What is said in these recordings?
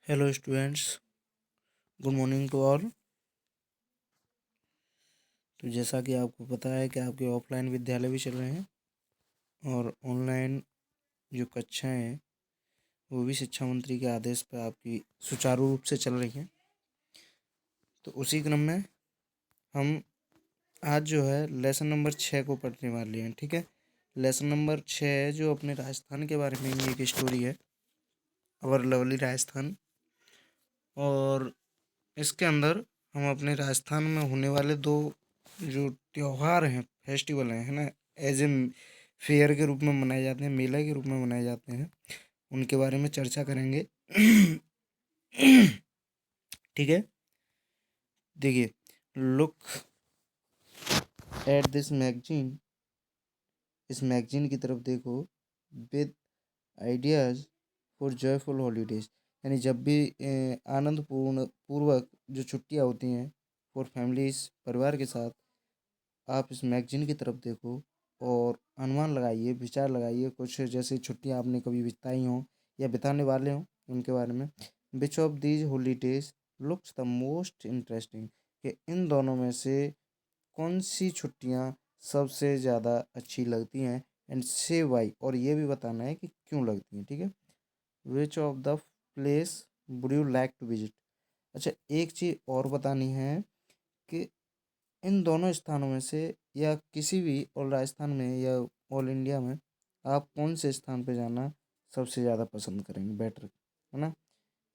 Hello students, good morning to all. तो जैसा कि आपको पता है कि आपके ऑफलाइन विद्यालय भी चल रहे हैं और ऑनलाइन जो कक्षाएं हैं वो भी शिक्षा मंत्री के आदेश पर आपकी सुचारू रूप से चल रही हैं। तो उसी क्रम में हम आज जो है लेसन नंबर 6 को पढ़ने वाले हैं। ठीक है, लेसन नंबर 6 है जो अपने राजस्थान के बारे में ही एक स्टोरी है, अवर लवली राजस्थान। और इसके अंदर हम अपने राजस्थान में होने वाले दो जो त्योहार हैं, फेस्टिवल हैं, है ना, एज ए फेयर के रूप में मनाए जाते हैं, मेला के रूप में मनाए जाते हैं, उनके बारे में चर्चा करेंगे। ठीक है, देखिए, लुक एट दिस मैगजीन, इस मैगजीन की तरफ देखो, with ideas for joyful holidays, यानी जब भी आनंद पूर्वक जो छुट्टियाँ होती हैं फॉर फैमिलीज, परिवार के साथ, आप इस मैगजीन की तरफ देखो और अनुमान लगाइए, विचार लगाइए, कुछ जैसे छुट्टियां आपने कभी बिताई हों या बिताने वाले हों उनके बारे में। Which of these holidays looks the most interesting, कि इन दोनों में से कौन सी छुट्टियां सबसे ज़्यादा अच्छी लगती हैं, एंड से वाई, और ये भी बताना है कि क्यों लगती हैं। ठीक है, which of the place would you like to visit. अच्छा, एक चीज़ और बतानी है कि इन दोनों स्थानों में से या किसी भी, और राजस्थान में या ऑल इंडिया में, आप कौन से स्थान पे जाना सबसे ज़्यादा पसंद करेंगे, बेटर, है ना,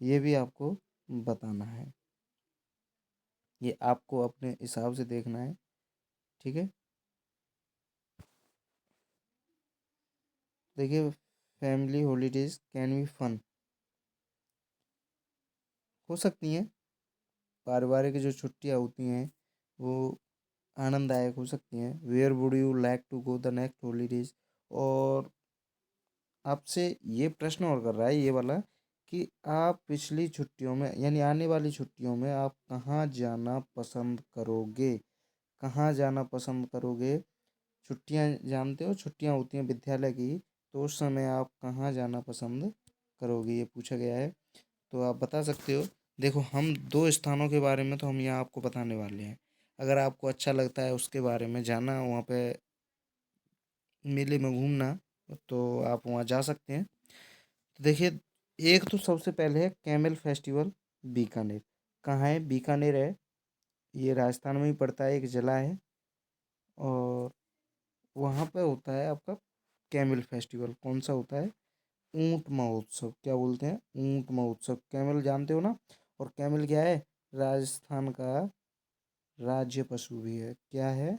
ये भी आपको बताना है। ये आपको अपने हिसाब से देखना है। ठीक है, देखिए, family holidays can be fun, हो सकती हैं, पारिवारिक जो छुट्टियाँ होती हैं वो आनंददायक हो सकती हैं। Where would you like to go the next holidays, और आपसे ये प्रश्न और कर रहा है ये वाला कि आप पिछली छुट्टियों में यानी आने वाली छुट्टियों में आप कहाँ जाना पसंद करोगे, कहाँ जाना पसंद करोगे। छुट्टियाँ, जानते हो, छुट्टियाँ होती हैं विद्यालय की, तो उस समय आप कहाँ जाना पसंद करोगे, ये पूछा गया है। तो आप बता सकते हो। देखो, हम दो स्थानों के बारे में तो हम यहाँ आपको बताने वाले हैं। अगर आपको अच्छा लगता है उसके बारे में जाना, वहाँ पे मेले में घूमना, तो आप वहाँ जा सकते हैं। तो देखिए, एक तो सबसे पहले है कैमल फेस्टिवल, बीकानेर। कहाँ है? बीकानेर है, ये राजस्थान में ही पड़ता है, एक ज़िला है। और वहाँ पे होता है आपका कैमल फेस्टिवल। कौन सा होता है? ऊंट महोत्सव। क्या बोलते हैं? ऊंट महोत्सव। कैमल जानते हो ना? और कैमल क्या है? राजस्थान का राज्य पशु भी है। क्या है?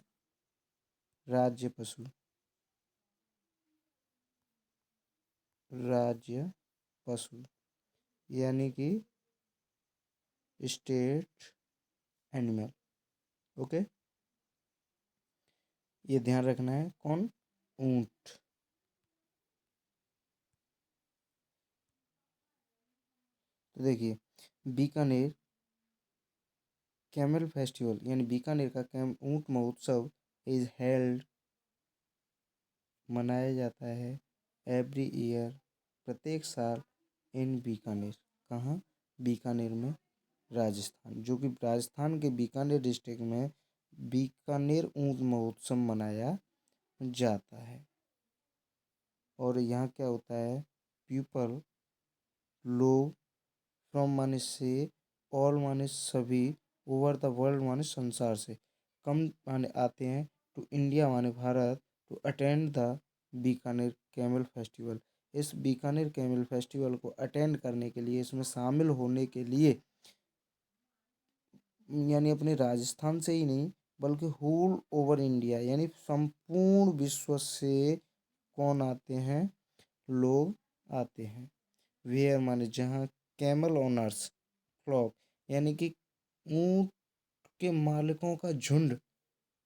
राज्य पशु, राज्य पशु, यानी कि स्टेट एनिमल। ओके, ये ध्यान रखना है। कौन? ऊंट। तो देखिए, बीकानेर कैमल फेस्टिवल यानी बीकानेर का कैम ऊंट महोत्सव इज हेल्ड, मनाया जाता है, एवरी ईयर, प्रत्येक साल, इन बीकानेर। कहाँ? बीकानेर में, राजस्थान, जो कि राजस्थान के बीकानेर डिस्ट्रिक्ट में बीकानेर ऊंट महोत्सव मनाया जाता है। और यहाँ क्या होता है? पीपल, लोग, फ्रॉम माने से, ऑल माने सभी, ओवर द वर्ल्ड माने संसार से, कम माने आते हैं, टू इंडिया माने Bharat, to attend the Bikaner camel festival. इस बीकानेर कैमल फेस्टिवल को अटेंड करने के लिए, इसमें शामिल होने के लिए, यानी अपने राजस्थान से ही नहीं बल्कि होल ओवर इंडिया यानी संपूर्ण विश्व से कौन आते हैं? लोग आते हैं। वेयर माने जहाँ, कैमल ओनर्स फ्लॉक, यानी कि ऊंट के मालिकों का झुंड,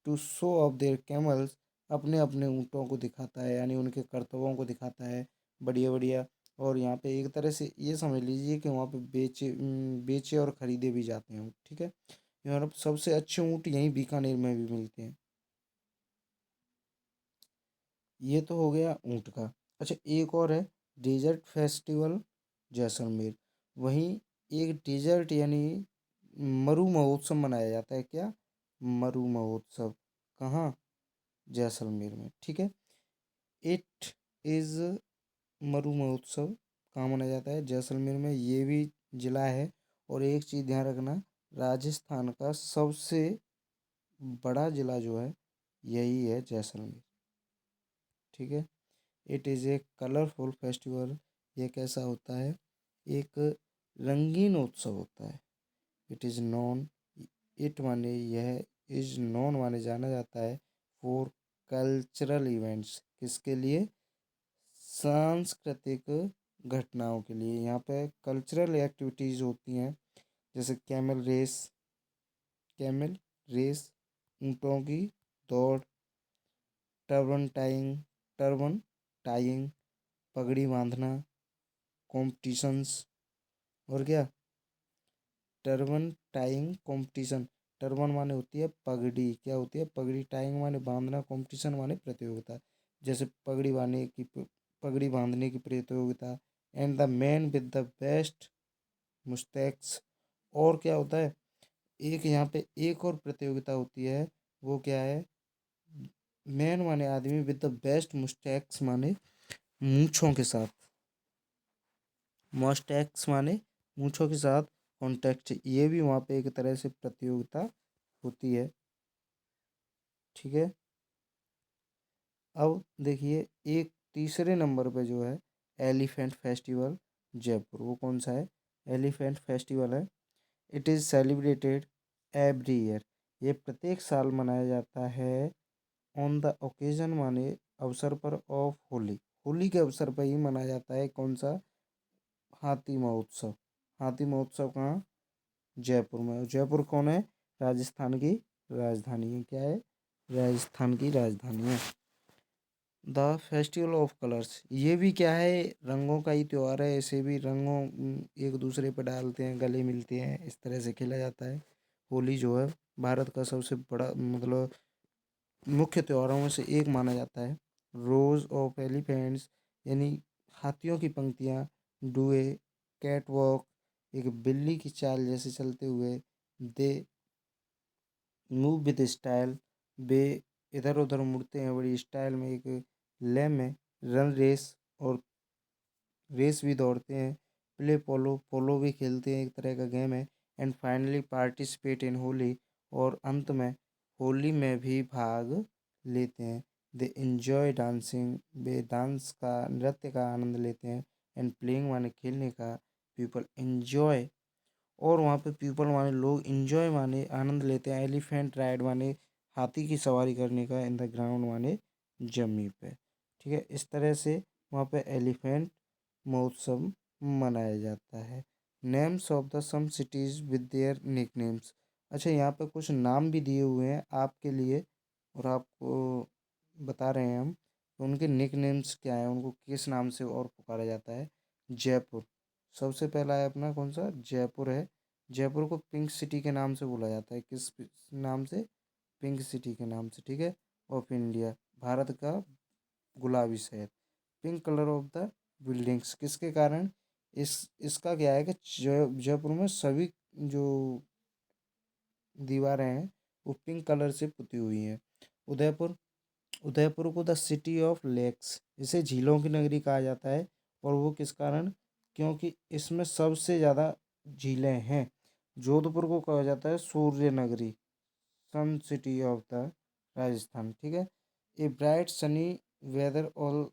to show off their camels, अपने अपने ऊँटों को दिखाता है, यानी उनके कर्तव्यों को दिखाता है, बढ़िया बढ़िया। और यहाँ पे एक तरह से ये समझ लीजिए कि वहाँ पे बेचे और ख़रीदे भी जाते हैं ऊँट। ठीक है, यहाँ पे सबसे अच्छे ऊँट यहीं बीकानेर में भी मिलते हैं। ये तो हो गया ऊँट का। अच्छा, एक और है, डेजर्ट फेस्टिवल जैसलमेर। वहीं एक डेजर्ट यानी मरु महोत्सव मनाया जाता है। क्या? मरु महोत्सव। कहाँ? जैसलमेर में। ठीक है। इट इज़ मरु महोत्सव कहाँ मनाया जाता है? जैसलमेर में। ये भी जिला है। और एक चीज़ ध्यान रखना, राजस्थान का सबसे बड़ा जिला जो है यही है, जैसलमेर। ठीक है। It is a colourful festival. ये कैसा होता है? एक रंगीन उत्सव होता है। इट इज़ नॉन, इट माने यह, इज नॉन माने जाना जाता है फॉर कल्चरल इवेंट्स। किसके लिए? सांस्कृतिक घटनाओं के लिए। यहाँ पे कल्चरल एक्टिविटीज़ होती हैं, जैसे कैमल रेस, ऊँटों की दौड़, टर्बन टाइंग टर्बन टाइंग, पगड़ी बांधना कॉम्पिटिशन्स। और क्या? Turban tying competition. टर्बन माने होती है पगड़ी, क्या होती है? पगड़ी। टाइंग माने बांधना, कंपटीशन माने प्रतियोगिता। जैसे पगड़ी बांधने की प्रतियोगिता। And the man with the best moustaches. और क्या होता है? एक यहाँ पे एक और प्रतियोगिता होती है, वो क्या है? मैन माने आदमी, विद द बेस्ट मुस्टैक्स माने मूंछों के साथ। मस्टैक्स माने मूंछों के साथ कॉन्टेक्ट। ये भी वहाँ पे एक तरह से प्रतियोगिता होती है। ठीक है। अब देखिए, एक तीसरे नंबर पे जो है एलिफेंट फेस्टिवल जयपुर। वो कौन सा है? एलिफेंट फेस्टिवल है। It is celebrated every year. ये प्रत्येक साल मनाया जाता है। ऑन द ओकेजन माने अवसर पर, ऑफ होली। होली के अवसर पर ही मनाया जाता है। कौन सा? हाथी महोत्सव। हाथी महोत्सव कहाँ? जयपुर में। और जयपुर कौन है? राजस्थान की राजधानी है। क्या है? राजस्थान की राजधानी है। द फेस्टिवल ऑफ कलर्स, ये भी क्या है? रंगों का ही त्योहार है। इसे भी रंगों एक दूसरे पर डालते हैं, गले मिलते हैं, इस तरह से खेला जाता है। होली जो है भारत का सबसे बड़ा, मतलब मुख्य त्योहारों में से एक माना जाता है। रोज ऑफ एलिफेंट्स यानी हाथियों की पंक्तियाँ, डुए, कैट वॉक, एक बिल्ली की चाल जैसे चलते हुए, दे मूव विद स्टाइल, वे इधर उधर मुड़ते हैं बड़ी स्टाइल में। एक ले में रन रेस, और रेस भी दौड़ते हैं। प्ले पोलो, पोलो भी खेलते हैं, एक तरह का गेम है। And finally participate in Holi, और अंत में होली में भी भाग लेते हैं। They enjoy dancing, way dance का, नृत्य का आनंद लेते हैं। एंड प्लेइंग माने खेलने का, पीपल इंजॉय, और वहाँ पे पीपल माने लोग, इंजॉय माने आनंद लेते हैं। एलिफेंट राइड माने हाथी की सवारी करने का, इन द ग्राउंड माने जमी पे। ठीक है। इस तरह से वहाँ पे एलिफेंट महोत्सव मनाया जाता है। Names of the some cities with their nick names. अच्छा, यहाँ पे कुछ नाम भी दिए हुए हैं आपके लिए, और आपको बता रहे हैं हम तो उनके निक नेम्स क्या हैं, उनको किस नाम से और पुकारा जाता है। जयपुर सबसे पहला है अपना, कौन सा? जयपुर है। जयपुर को पिंक सिटी के नाम से बोला जाता है। किस नाम से? पिंक सिटी के नाम से। ठीक है। ऑफ इंडिया, भारत का गुलाबी शहर। Pink colour of the buildings, किसके कारण? इस इसका क्या है कि जयपुर में सभी जो दीवारें हैं वो पिंक कलर से पुती हुई हैं। उदयपुर, उदयपुर को द सिटी ऑफ लेक्स, इसे झीलों की नगरी कहा जाता है। और वो किस कारण? क्योंकि इसमें सबसे ज़्यादा झीलें हैं। जोधपुर को कहा जाता है सूर्य नगरी, sun city of the Rajasthan. ठीक है। A bright sunny weather all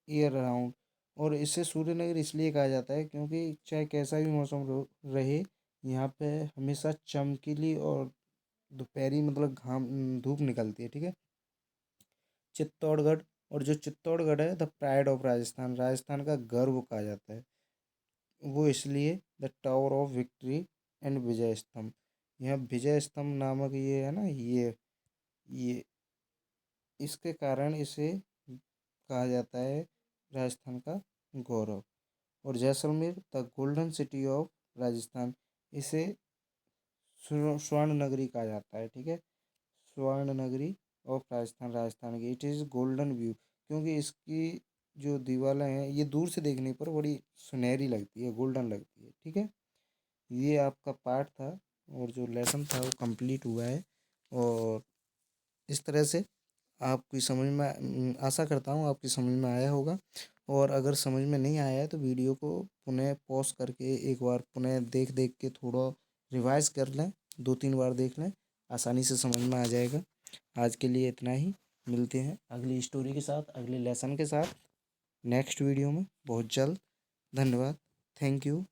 year round, और इसे सूर्य नगरी इसलिए कहा जाता है क्योंकि चाहे कैसा भी मौसम रहे, यहाँ पे हमेशा चमकीली और दोपहरी, मतलब घाम, धूप निकलती है। ठीक है। चित्तौड़गढ़, और जो चित्तौड़गढ़ है the pride of Rajasthan, Rajasthan का गर्व कहा जाता है। वो इसलिए the tower of victory and Vijay Stambh, यहाँ विजय स्तंभ नामक ये है ना, ये इसके कारण इसे कहा जाता है राजस्थान का गौरव। और Jaisalmer the golden city of Rajasthan, इसे स्वर्ण नगरी कहा जाता है। ठीक है। स्वर्ण नगरी ऑफ राजस्थान, राजस्थान की। इट इज़ गोल्डन व्यू, क्योंकि इसकी जो दीवारें हैं ये दूर से देखने पर बड़ी सुनहरी लगती है, गोल्डन लगती है। ठीक है। ये आपका पार्ट था और जो लेसन था वो कंप्लीट हुआ है। और इस तरह से आपकी समझ में आशा करता हूँ आपकी समझ में आया होगा। और अगर समझ में नहीं आया है तो वीडियो को पुनः पॉज करके एक बार पुनः देख देख के थोड़ा रिवाइज कर लें, 2-3 बार देख लें, आसानी से समझ में आ जाएगा। आज के लिए इतना ही। मिलते हैं अगली स्टोरी के साथ, अगले लेसन के साथ नेक्स्ट वीडियो में बहुत जल्द। धन्यवाद। Thank you.